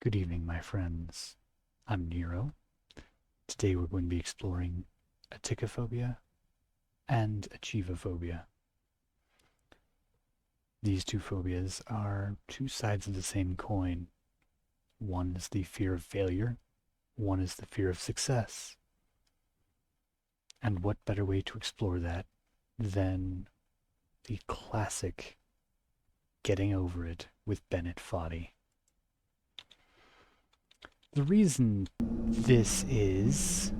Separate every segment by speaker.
Speaker 1: Good evening, my friends. I'm Nero. Today we're going to be exploring Atychiphobia and Achievemephobia. These two phobias are two sides of the same coin. One is the fear of failure, one is the fear of success. And what better way to explore that than the classic Getting Over It with Bennett Foddy. The reason this is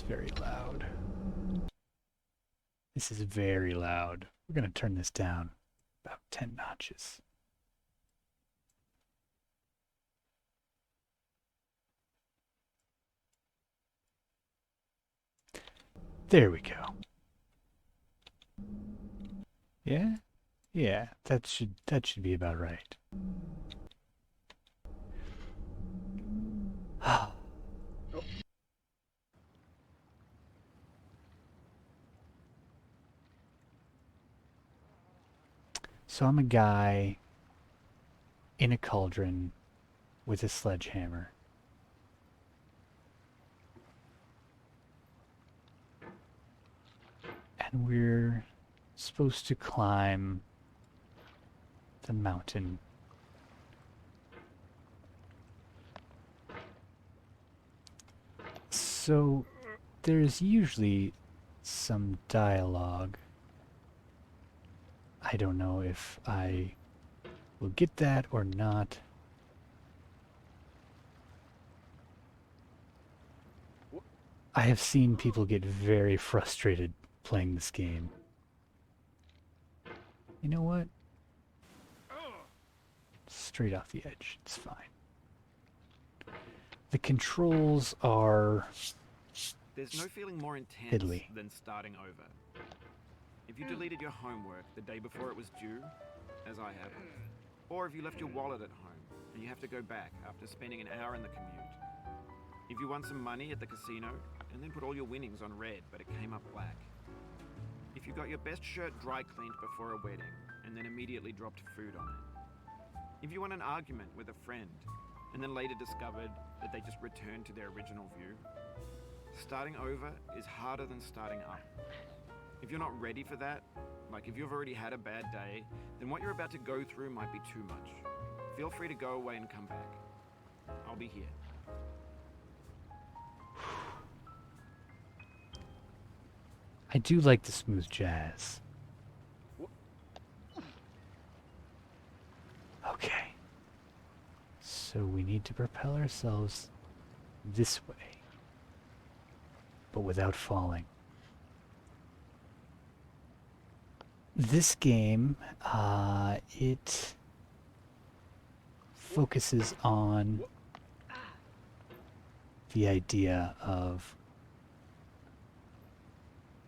Speaker 1: very loud. This is very loud. We're going to turn this down about 10 notches. There we go. Yeah? Yeah, that should be about right. So I'm a guy in a cauldron with a sledgehammer. And we're supposed to climb the mountain. So there's usually some dialogue. I don't know if I will get that or not. I have seen people get very frustrated playing this game. You know what? Straight off the edge. It's fine. The controls are
Speaker 2: There's no feeling more intense
Speaker 1: fiddly.
Speaker 2: than starting over. If you deleted your homework the day before it was due, as I have, or if you left your wallet at home and you have to go back after spending an hour in the commute. If you won some money at the casino and then put all your winnings on red but it came up black. If you got your best shirt dry cleaned before a wedding and then immediately dropped food on it. If you won an argument with a friend and then later discovered that they just returned to their original view. Starting over is harder than starting up. If you're not ready for that, like if you've already had a bad day, then what you're about to go through might be too much. Feel free to go away and come back. I'll be here.
Speaker 1: I do like the smooth jazz. Okay. So we need to propel ourselves this way, but without falling. This game, it focuses on the idea of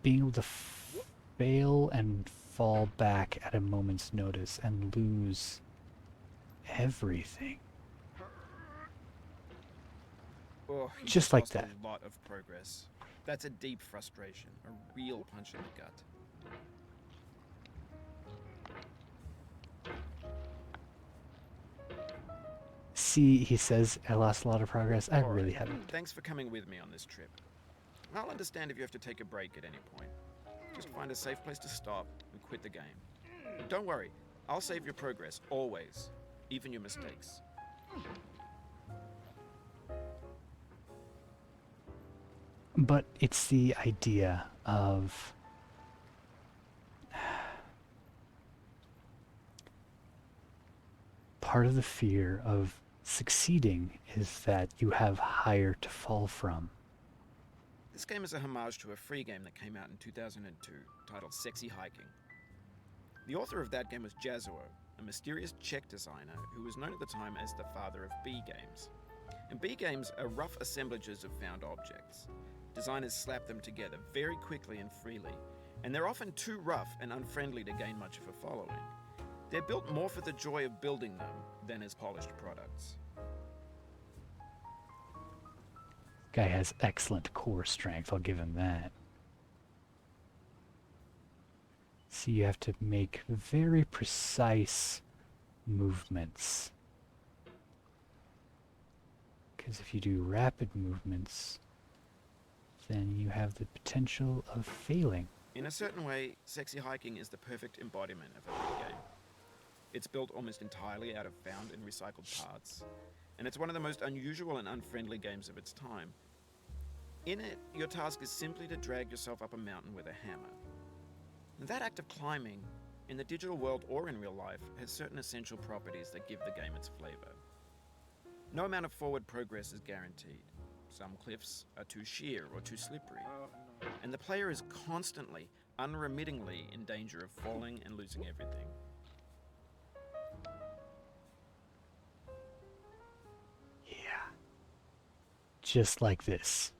Speaker 1: being able to fail and fall back at a moment's notice and lose everything.
Speaker 3: Oh,
Speaker 1: just like that.
Speaker 3: A lot of progress. That's a deep frustration, a real punch in the gut.
Speaker 1: See, he says, I lost a lot of progress. I really haven't.
Speaker 3: Thanks for coming with me on this trip. I'll understand if you have to take a break at any point. Just find a safe place to stop and quit the game. Don't worry, I'll save your progress, always. Even your mistakes.
Speaker 1: But it's the idea of part of the fear of succeeding is that you have higher to fall from.
Speaker 3: This game is a homage to a free game that came out in 2002, titled Sexy Hiking. The author of that game was Jazuo, a mysterious Czech designer who was known at the time as the father of B games. And B games are rough assemblages of found objects. Designers slap them together very quickly and freely, and they're often too rough and unfriendly to gain much of a following. They're built more for the joy of building them than as polished products.
Speaker 1: Guy has excellent core strength, I'll give him that. So you have to make very precise movements. Because if you do rapid movements, then you have the potential of failing.
Speaker 3: In a certain way, Sexy Hiking is the perfect embodiment of a big game. It's built almost entirely out of found and recycled parts, and it's one of the most unusual and unfriendly games of its time. In it, your task is simply to drag yourself up a mountain with a hammer. And that act of climbing, in the digital world or in real life, has certain essential properties that give the game its flavor. No amount of forward progress is guaranteed. Some cliffs are too sheer or too slippery, and the player is constantly, unremittingly in danger of falling and losing everything.
Speaker 1: Yeah. Just like this.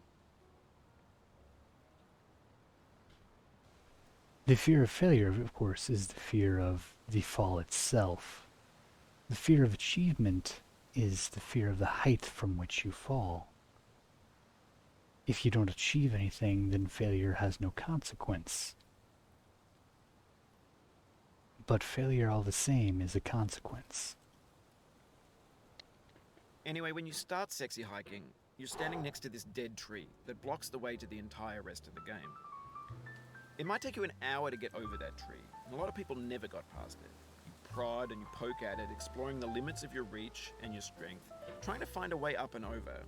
Speaker 1: The fear of failure, of course, is the fear of the fall itself. The fear of achievement is the fear of the height from which you fall. If you don't achieve anything, then failure has no consequence. But failure all the same is a consequence.
Speaker 3: Anyway, when you start Sexy Hiking, you're standing next to this dead tree that blocks the way to the entire rest of the game. It might take you an hour to get over that tree, and a lot of people never got past it. You prod and you poke at it, exploring the limits of your reach and your strength, trying to find a way up and over.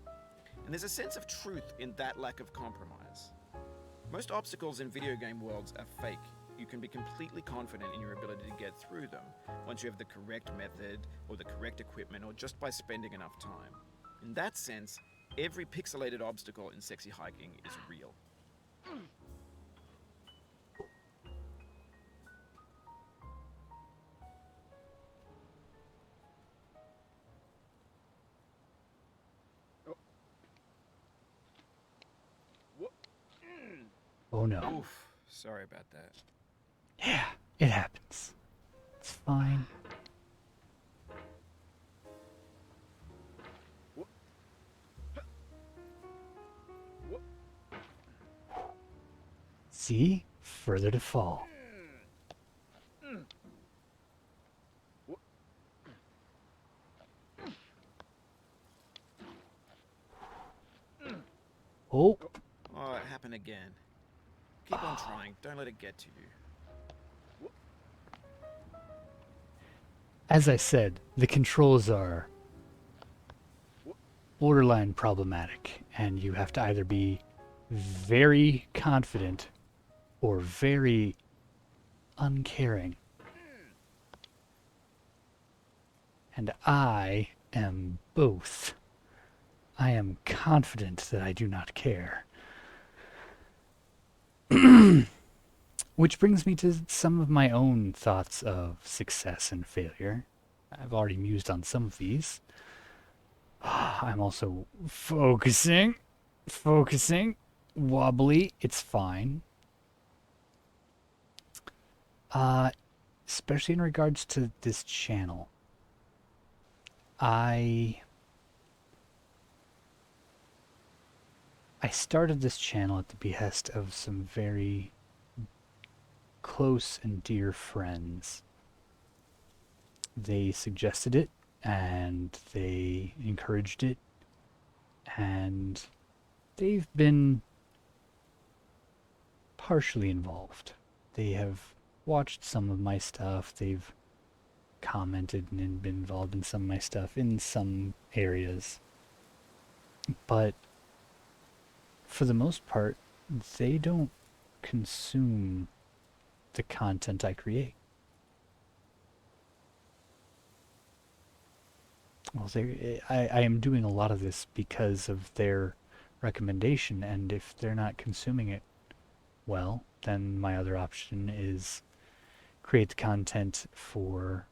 Speaker 3: And there's a sense of truth in that lack of compromise. Most obstacles in video game worlds are fake. You can be completely confident in your ability to get through them once you have the correct method or the correct equipment or just by spending enough time. In that sense, every pixelated obstacle in Sexy Hiking is real.
Speaker 1: Oh no.
Speaker 3: Oof, sorry about that.
Speaker 1: Yeah, it happens. It's fine. See? Further to fall. Oh,
Speaker 3: Oh, it happened again. Keep on trying, don't let it get to you.
Speaker 1: as I said, the controls are borderline problematic, and you have to either be very confident or very uncaring. And I am both. I am confident that I do not care. Which brings me to some of my own thoughts of success and failure. I've already mused on some of these. I'm also focusing, wobbly, it's fine. Especially in regards to this channel. I started this channel at the behest of some very close and dear friends. They suggested it, and they encouraged it, and they've been partially involved. They have watched some of my stuff, they've commented and been involved in some of my stuff in some areas, but for the most part, they don't consume the content I create. Well, I am doing a lot of this because of their recommendation, and if they're not consuming it, well, then my other option is create the content for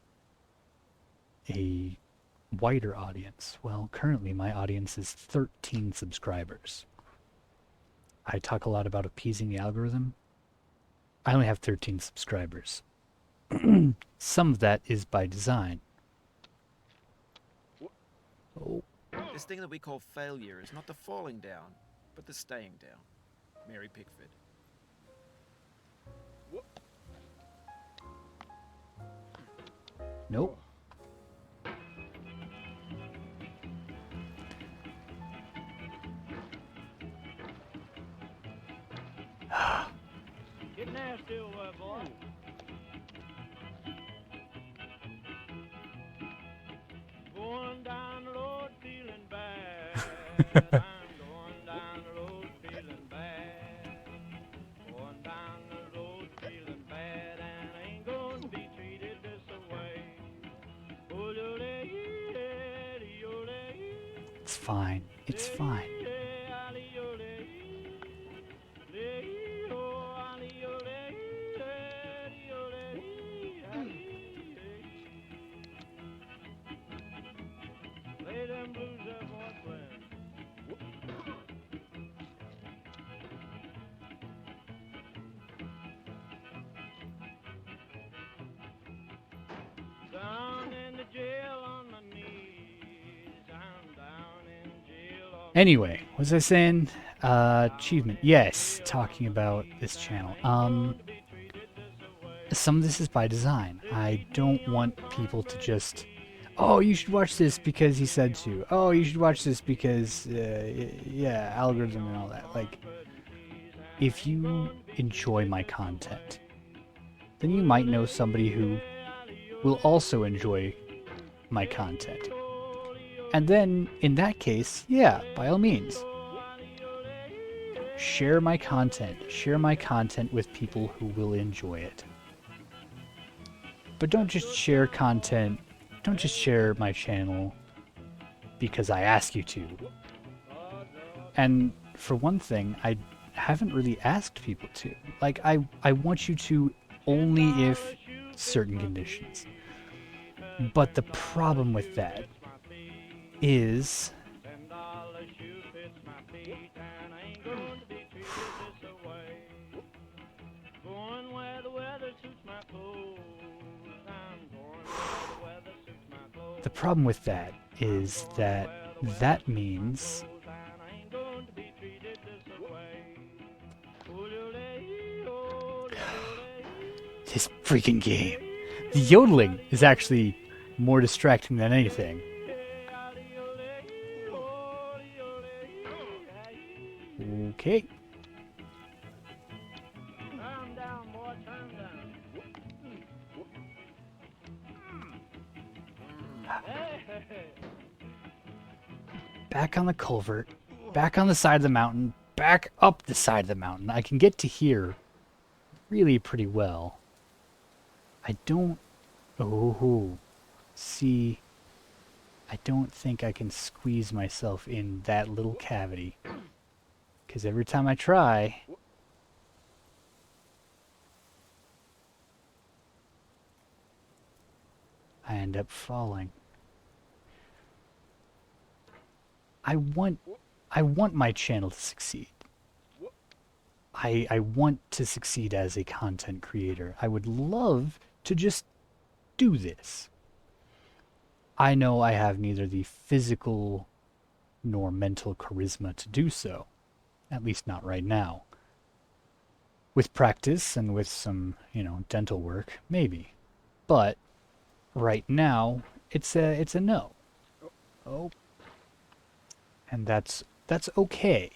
Speaker 1: a wider audience. Well, currently my audience is 13 subscribers. I talk a lot about appeasing the algorithm. I only have 13 subscribers. Some of that is by design. Oh.
Speaker 3: This thing that we call failure is not the falling down, but the staying down. Mary Pickford.
Speaker 1: Nope.
Speaker 4: get nasty over there, boy. Going down the road feeling bad. I'm going down the road feeling bad. Going down the road feeling bad, and I ain't going to be treated this way.
Speaker 1: It's fine. It's fine.
Speaker 4: Lay them blues there, boy, playing. Down in the jail on my knees. I'm down in jail on my
Speaker 1: Anyway, was I saying achievement? Yes, talking about this channel. Some of this is by design. I don't want people to just, oh, you should watch this because he said to. Oh, you should watch this because, yeah, algorithm and all that. Like, if you enjoy my content, then you might know somebody who will also enjoy my content. And then, in that case, yeah, by all means, share my content. Share my content with people who will enjoy it. But don't just share content, don't just share my channel because I ask you to. And for one thing, I haven't really asked people to. Like, I want you to only if certain conditions. But the problem with that is the problem with that is that that means this freaking game. The yodeling is actually more distracting than anything. Okay.
Speaker 4: Calm down, boy, calm down.
Speaker 1: Back on the culvert, back on the side of the mountain, back up the side of the mountain. I can get to here really pretty well. I don't... Oh, see, I don't think I can squeeze myself in that little cavity. Because every time I try... I end up falling. I want my channel to succeed. I want to succeed as a content creator. I would love to just do this. I know I have neither the physical nor mental charisma to do so. At least not right now. With practice and with some, dental work, maybe. But right now, it's a no. Oh. And that's okay.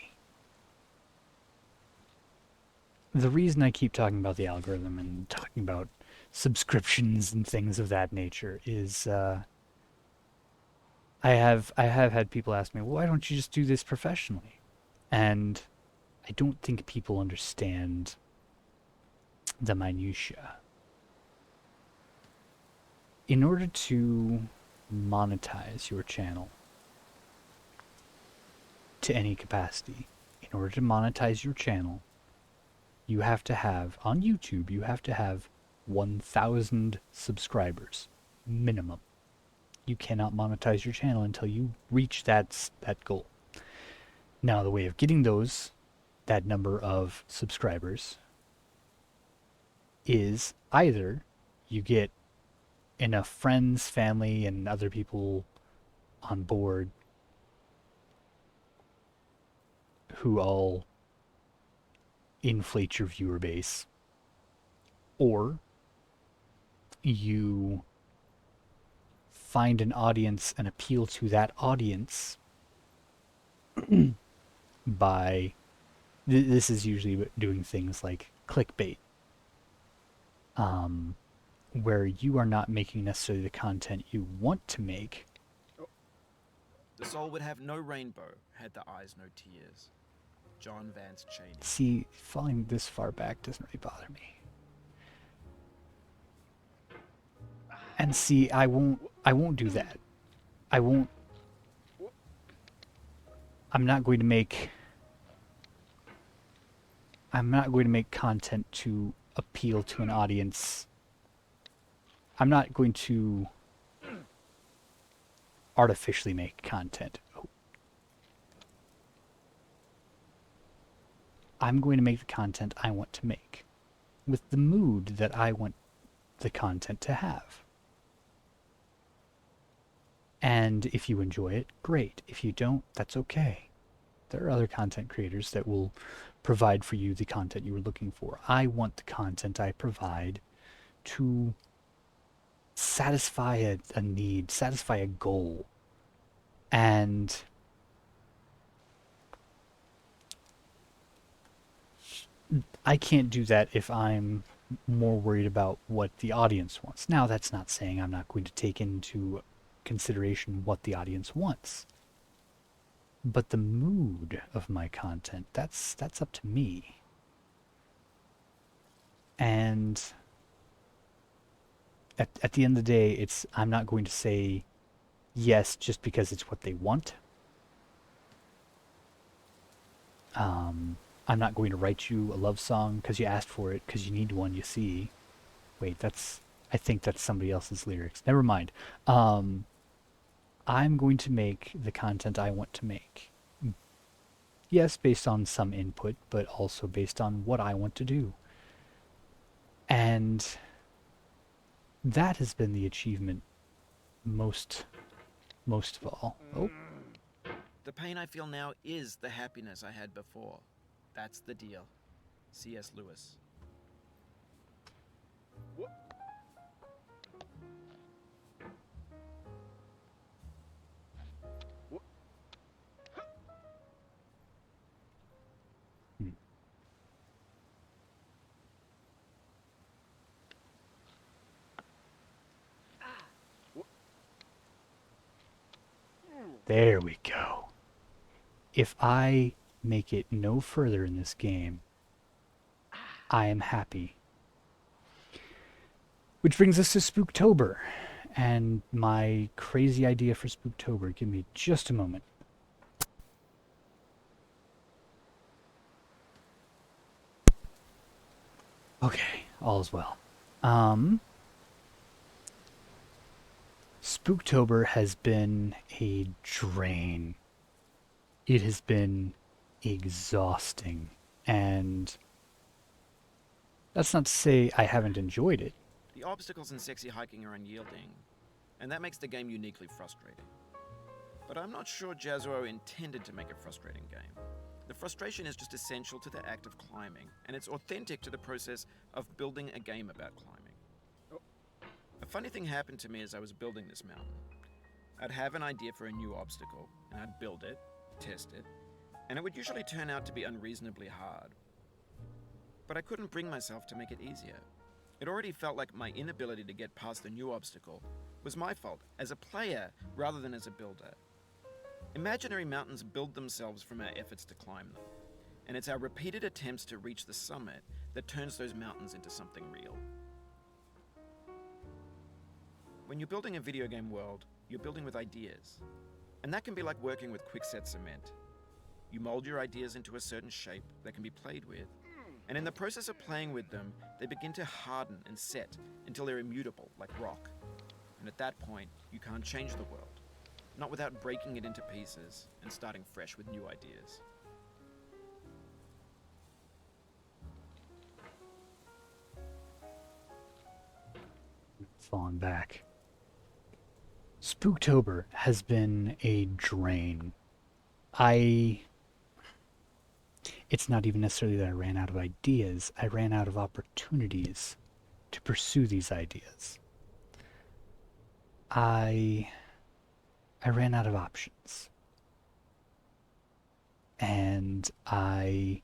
Speaker 1: The reason I keep talking about the algorithm and talking about subscriptions and things of that nature is I have had people ask me, well, why don't you just do this professionally? And I don't think people understand the minutiae. In order to monetize your channel to any capacity, in order to monetize your channel, you have to have, on YouTube, you have to have 1,000 subscribers, minimum. You cannot monetize your channel until you reach that goal. Now, the way of getting that number of subscribers is either you get enough friends, family, and other people on board who all inflate your viewer base, or you find an audience and appeal to that audience by this is usually doing things like clickbait where you are not making necessarily the content you want to make.
Speaker 3: The soul would have no rainbow had the eyes no tears. John Vance Cheney.
Speaker 1: See, falling this far back doesn't really bother me. And see, I won't do that. I'm not going to make content to appeal to an audience. I'm not going to artificially make content. I'm going to make the content I want to make with the mood that I want the content to have. And if you enjoy it, great. If you don't, that's okay. There are other content creators that will provide for you the content you were looking for. I want the content I provide to satisfy a need, satisfy a goal. And I can't do that if I'm more worried about what the audience wants. Now, that's not saying I'm not going to take into consideration what the audience wants. But the mood of my content, that's up to me. And at the end of the day, I'm not going to say yes just because it's what they want. I'm not going to write you a love song because you asked for it, because you need one, you see. Wait, I think that's somebody else's lyrics. Never mind. I'm going to make the content I want to make. Yes, based on some input, but also based on what I want to do. And that has been the achievement most of all. Oh.
Speaker 3: The pain I feel now is the happiness I had before. That's the deal. C.S. Lewis.
Speaker 1: There we go. If I make it no further in this game, I am happy. Which brings us to Spooktober, and my crazy idea for Spooktober. Give me just a moment. Okay, all is well. Spooktober has been a drain. It has been exhausting, and that's not to say I haven't enjoyed it.
Speaker 3: The obstacles in sexy hiking are unyielding, and that makes the game uniquely frustrating. But I'm not sure Jazzuo intended to make a frustrating game. The frustration is just essential to the act of climbing, and it's authentic to the process of building a game about climbing. A funny thing happened to me as I was building this mountain. I'd have an idea for a new obstacle, and I'd build it, test it, and it would usually turn out to be unreasonably hard. But I couldn't bring myself to make it easier. It already felt like my inability to get past the new obstacle was my fault as a player rather than as a builder. Imaginary mountains build themselves from our efforts to climb them, and it's our repeated attempts to reach the summit that turns those mountains into something real. When you're building a video game world, you're building with ideas, and that can be like working with quickset cement. You mold your ideas into a certain shape that can be played with, and in the process of playing with them, they begin to harden and set until they're immutable, like rock. And at that point, you can't change the world, not without breaking it into pieces and starting fresh with new ideas.
Speaker 1: Falling back. Spooktober has been a drain. It's not even necessarily that I ran out of ideas. I ran out of opportunities to pursue these ideas. I ran out of options. And I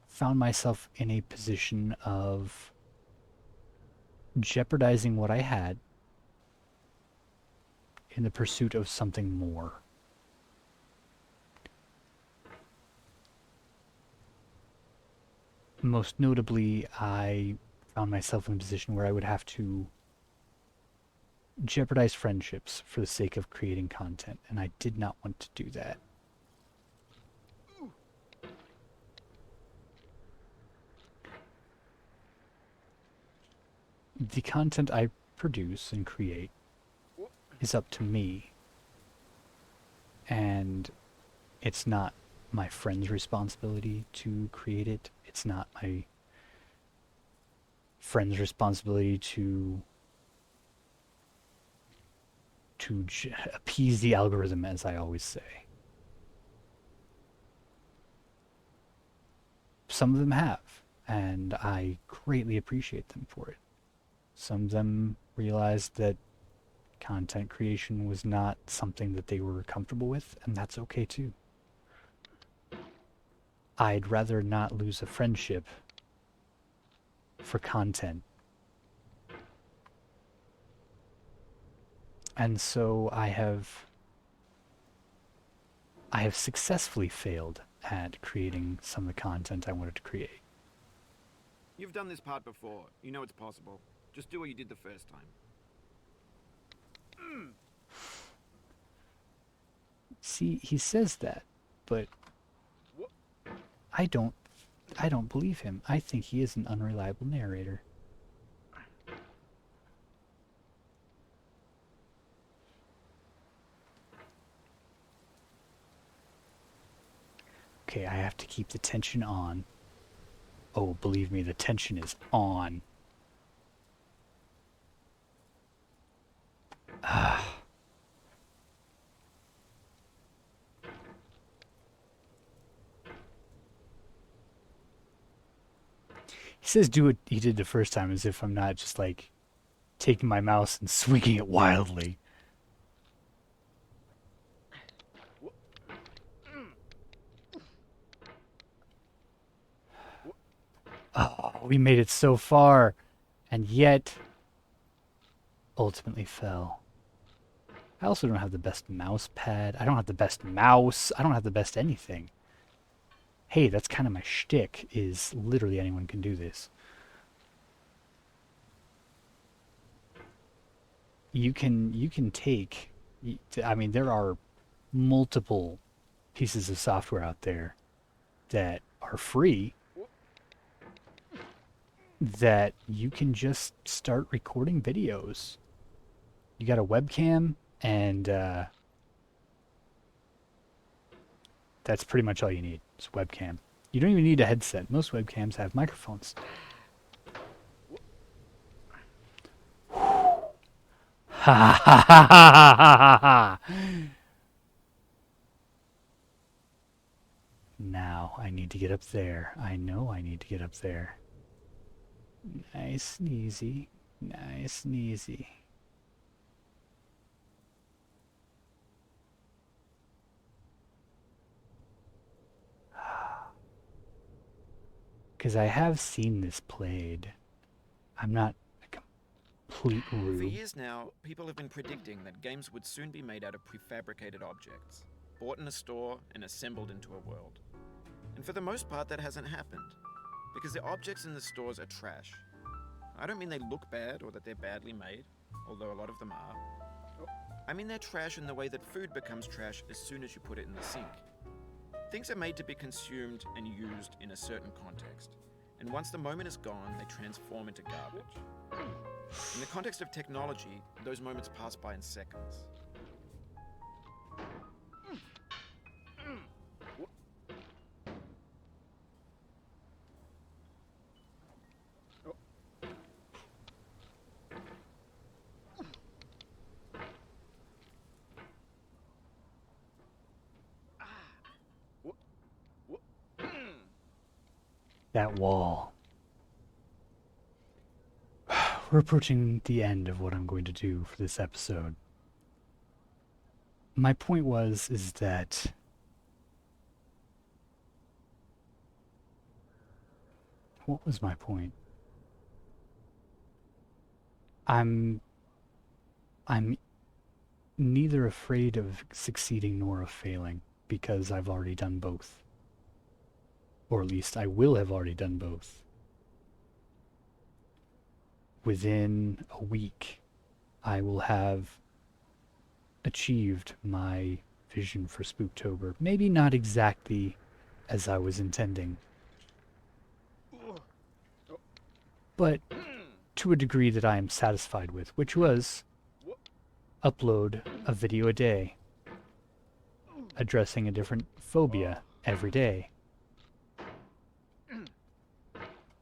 Speaker 1: found myself in a position of jeopardizing what I had in the pursuit of something more. Most notably, I found myself in a position where I would have to jeopardize friendships for the sake of creating content, and I did not want to do that. The content I produce and create is up to me, and it's not my friend's responsibility to create it. It's not my friend's responsibility to appease the algorithm, as I always say. Some of them have, and I greatly appreciate them for it. Some of them realized that content creation was not something that they were comfortable with, and that's okay too. I'd rather not lose a friendship for content. And so I have successfully failed at creating some of the content I wanted to create.
Speaker 2: You've done this part before. You know it's possible. Just do what you did the first time.
Speaker 1: See, he says that, but I don't believe him. I think he is an unreliable narrator. Okay, I have to keep the tension on. Oh, believe me, the tension is on. He says do what he did the first time, as if I'm not just like taking my mouse and swinging it wildly. Oh, we made it so far, and yet ultimately fell. I also don't have the best mouse pad. I don't have the best mouse. I don't have the best anything. Hey, that's kind of my shtick, is literally anyone can do this. You can take, I mean, there are multiple pieces of software out there that are free that you can just start recording videos. You got a webcam, and that's pretty much all you need. It's a webcam. You don't even need a headset. Most webcams have microphones. Ha ha ha ha ha ha! Now I need to get up there. I know I need to get up there. Nice and easy. Nice and easy. Because I have seen this played. I'm not a complete
Speaker 3: For
Speaker 1: rube.
Speaker 3: years now, people have been predicting that games would soon be made out of prefabricated objects, bought in a store and assembled into a world. And for the most part, that hasn't happened, because the objects in the stores are trash. I don't mean they look bad or that they're badly made, although a lot of them are. I mean they're trash in the way that food becomes trash as soon as you put it in the sink. Things are made to be consumed and used in a certain context, and once the moment is gone, they transform into garbage. In the context of technology, those moments pass by in seconds.
Speaker 1: That wall. We're approaching the end of what I'm going to do for this episode. My point is that what was my point? I'm I'm neither afraid of succeeding nor of failing because I've already done both. Or at least I will have already done both. Within a week, I will have achieved my vision for Spooktober. Maybe not exactly as I was intending, but to a degree that I am satisfied with, which was upload a video a day, addressing a different phobia every day.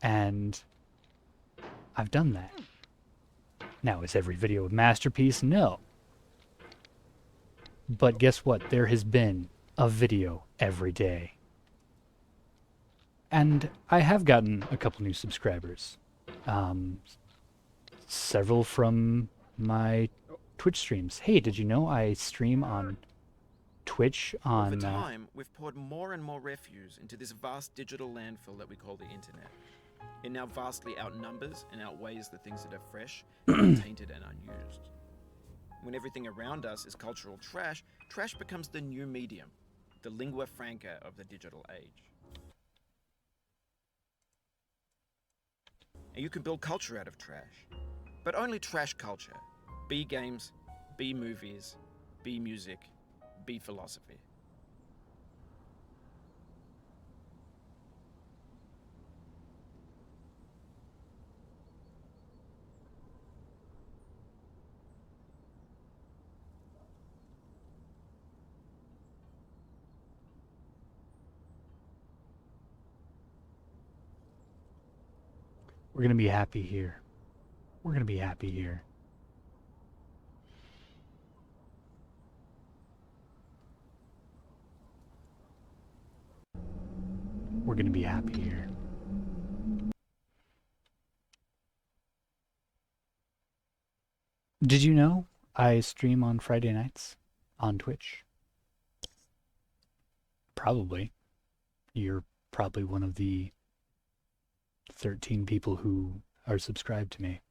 Speaker 1: And I've done that. Now, is every video a masterpiece? No. But guess what? There has been a video every day. And I have gotten a couple new subscribers. Several from my Twitch streams. Hey, did you know I stream on Twitch on...
Speaker 3: Over time, we've poured more and more refuse into this vast digital landfill that we call the internet. It now vastly outnumbers and outweighs the things that are fresh, untainted, and unused. When everything around us is cultural trash, trash becomes the new medium, the lingua franca of the digital age. And you can build culture out of trash, but only trash culture. B games, B movies, B music, B philosophy.
Speaker 1: We're going to be happy here. We're going to be happy here. We're going to be happy here. Did you know I stream on Friday nights on Twitch? Probably. You're probably one of the 13 people who are subscribed to me.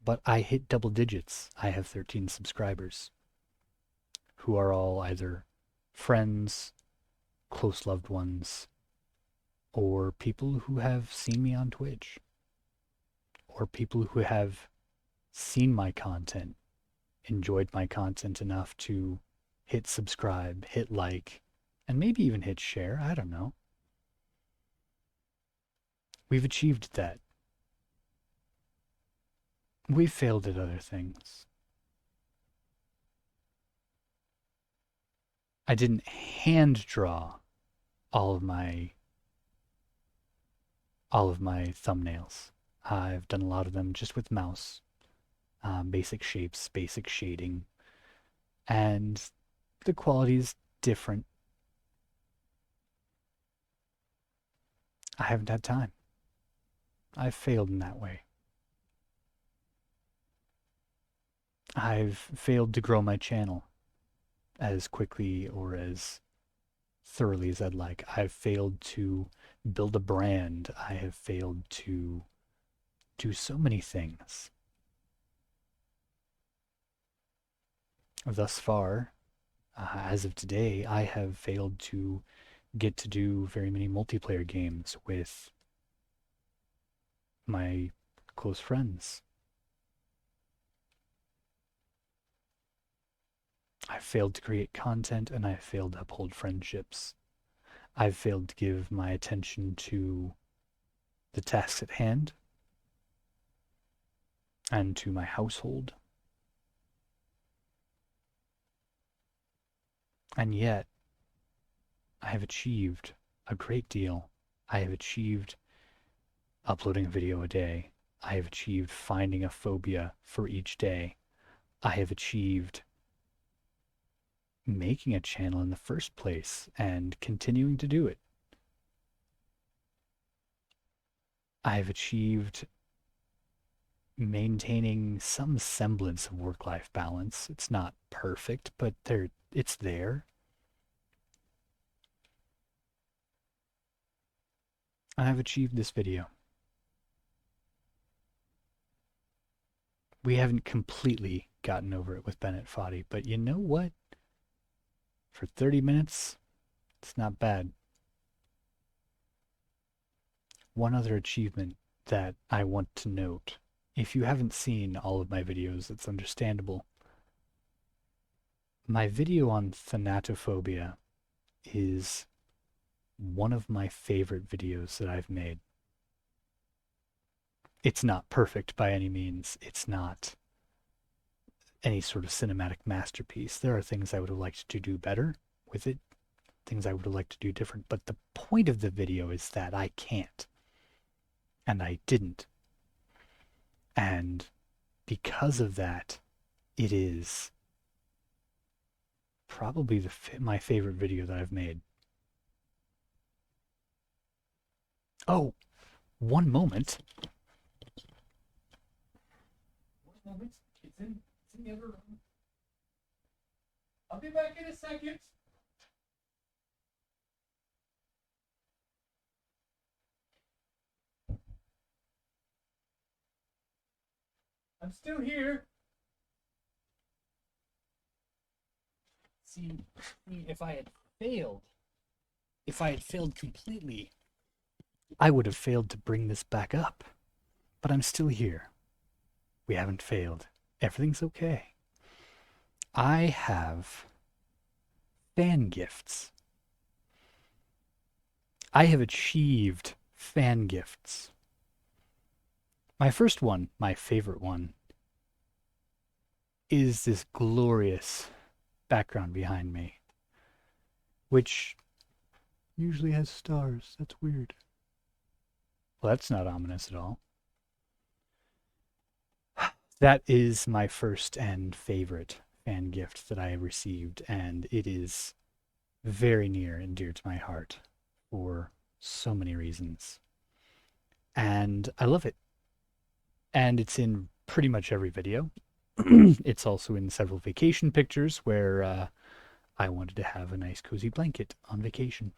Speaker 1: But I hit double digits. I have 13 subscribers who are all either friends, close loved ones, or people who have seen me on Twitch, or people who have seen my content, enjoyed my content enough to hit subscribe, hit like, and maybe even hit share. I don't know. We've achieved that. We've failed at other things. I didn't hand draw all of my thumbnails. I've done a lot of them just with mouse. Basic shapes, basic shading. And the quality is different. I haven't had time. I've failed in that way. I've failed to grow my channel as quickly or as thoroughly as I'd like. I've failed to build a brand. I have failed to do so many things. Thus far, as of today, I have failed to get to do very many multiplayer games with my close friends. I've failed to create content and I've failed to uphold friendships. I've failed to give my attention to the tasks at hand and to my household. And yet, I have achieved a great deal. I have achieved uploading a video a day. I have achieved finding a phobia for each day. I have achieved making a channel in the first place and continuing to do it. I have achieved maintaining some semblance of work-life balance. It's not perfect, but it's there. And I've achieved this video. We haven't completely gotten over it with Bennett Foddy, but you know what? For 30 minutes, it's not bad. One other achievement that I want to note. If you haven't seen all of my videos, it's understandable. My video on Thanatophobia is one of my favorite videos that I've made. It's not perfect by any means. It's not any sort of cinematic masterpiece. There are things I would have liked to do better with it, things I would have liked to do different, but the point of the video is that I can't. And I didn't. And because of that, it is probably my favorite video that I've made. Oh, one moment. One moment. It's in the other room. I'll be back in a second. I'm still here. See, if I had failed completely, I would have failed to bring this back up. But I'm still here. We haven't failed. Everything's okay. I have fan gifts. I have achieved fan gifts. My first one, my favorite one, is this glorious background behind me, which usually has stars. That's weird. Well, that's not ominous at all. That is my first and favorite fan gift that I have received, and it is very near and dear to my heart for so many reasons. And I love it. And it's in pretty much every video. It's also in several vacation pictures where I wanted to have a nice cozy blanket on vacation.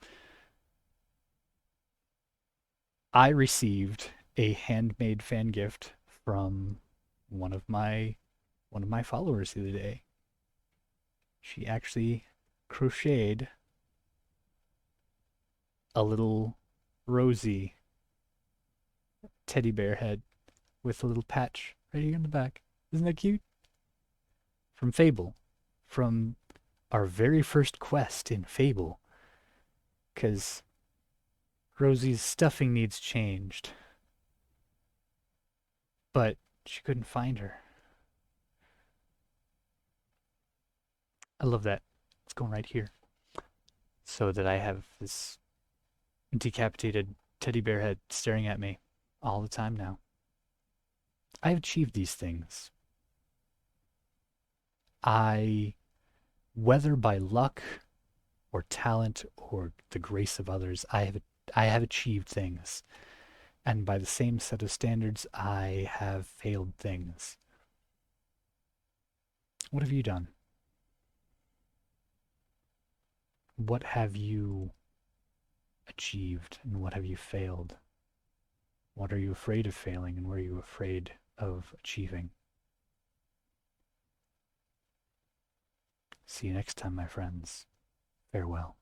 Speaker 1: I received a handmade fan gift from one of my followers the other day. She actually crocheted a little rosy teddy bear head with a little patch right here in the back. Isn't that cute? From Fable. From our very first quest in Fable. Because Rosie's stuffing needs changed. But she couldn't find her. I love that. It's going right here. So that I have this decapitated teddy bear head staring at me all the time now. I've achieved these things. Whether by luck or talent or the grace of others, I have achieved things. And by the same set of standards, I have failed things. What have you done? What have you achieved and what have you failed? What are you afraid of failing and what are you afraid of achieving? See you next time, my friends. Farewell.